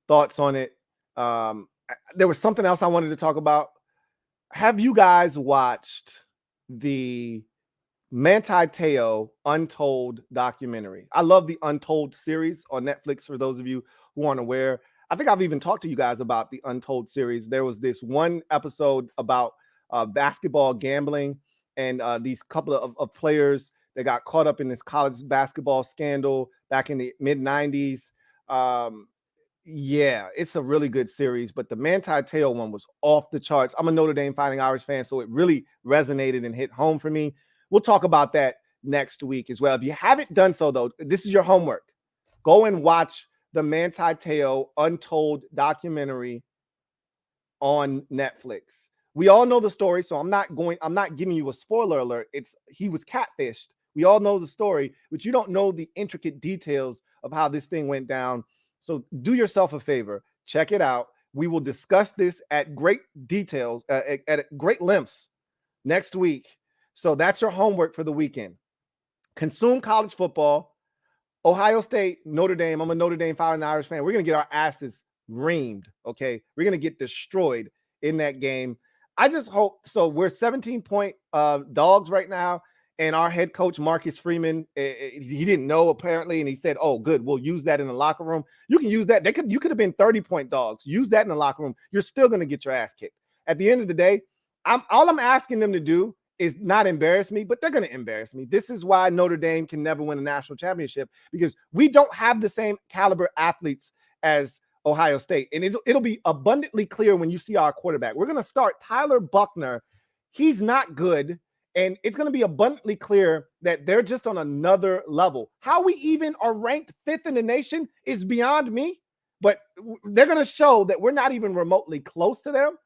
thoughts on it. There was something else I wanted to talk about. Have you guys watched the Manti Te'o Untold documentary? I love the Untold series on Netflix, for those of you who aren't aware. I think I've even talked to you guys about the Untold series. There was this one episode about basketball gambling and these couple of players that got caught up in this college basketball scandal back in the mid-90s. Yeah, it's a really good series, but the Manti Te'o one was off the charts. I'm a Notre Dame Fighting Irish fan, so it really resonated and hit home for me. We'll talk about that next week as well. If you haven't done so, though, this is your homework. Go and watch the Manti Te'o Untold documentary on Netflix. We all know the story, so I'm not giving you a spoiler alert. He was catfished. We all know the story, but you don't know the intricate details of how this thing went down. So do yourself a favor. Check it out. We will discuss this at great details, at great lengths next week. So that's your homework for the weekend. Consume college football. Ohio State, Notre Dame. I'm a Notre Dame Fighting Irish fan. We're going to get our asses reamed, okay? We're going to get destroyed in that game. I just hope so. We're 17-point dogs right now, and our head coach, Marcus Freeman, he didn't know apparently, and he said, oh, good, we'll use that in the locker room. You can use that. You could have been 30-point dogs. Use that in the locker room. You're still going to get your ass kicked. At the end of the day, all I'm asking them to do is not embarrass me, but they're going to embarrass me. This is why Notre Dame can never win a national championship, because we don't have the same caliber athletes as Ohio State. And it'll be abundantly clear when you see our quarterback. We're going to start Tyler Buckner. He's not good. And it's going to be abundantly clear that they're just on another level. How we even are ranked 5th in the nation is beyond me, but they're going to show that we're not even remotely close to them.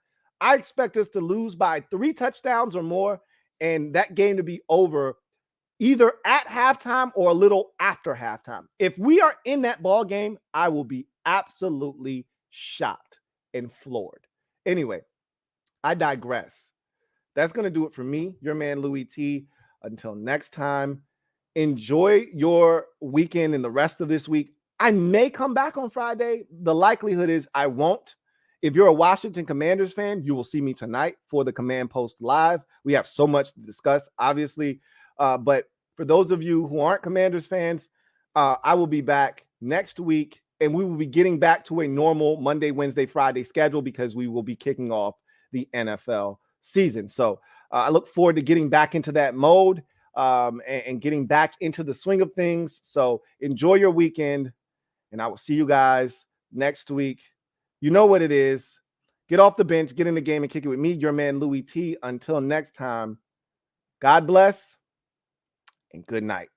I expect us to lose by 3 touchdowns or more, and that game to be over either at halftime or a little after halftime. If we are in that ball game, I will be absolutely shocked and floored. Anyway, I digress. That's going to do it for me, your man Louie T. Until next time, enjoy your weekend and the rest of this week. I may come back on Friday. The likelihood is I won't. If you're a Washington Commanders fan, you will see me tonight for the Command Post Live. We have so much to discuss, obviously. But for those of you who aren't Commanders fans, I will be back next week. and we will be getting back to a normal Monday, Wednesday, Friday schedule because we will be kicking off the NFL season. So I look forward to getting back into that mode and getting back into the swing of things. So enjoy your weekend, and I will see you guys next week. You know what it is. Get off the bench, get in the game, and kick it with me, your man, Louie T. Until next time, God bless and good night.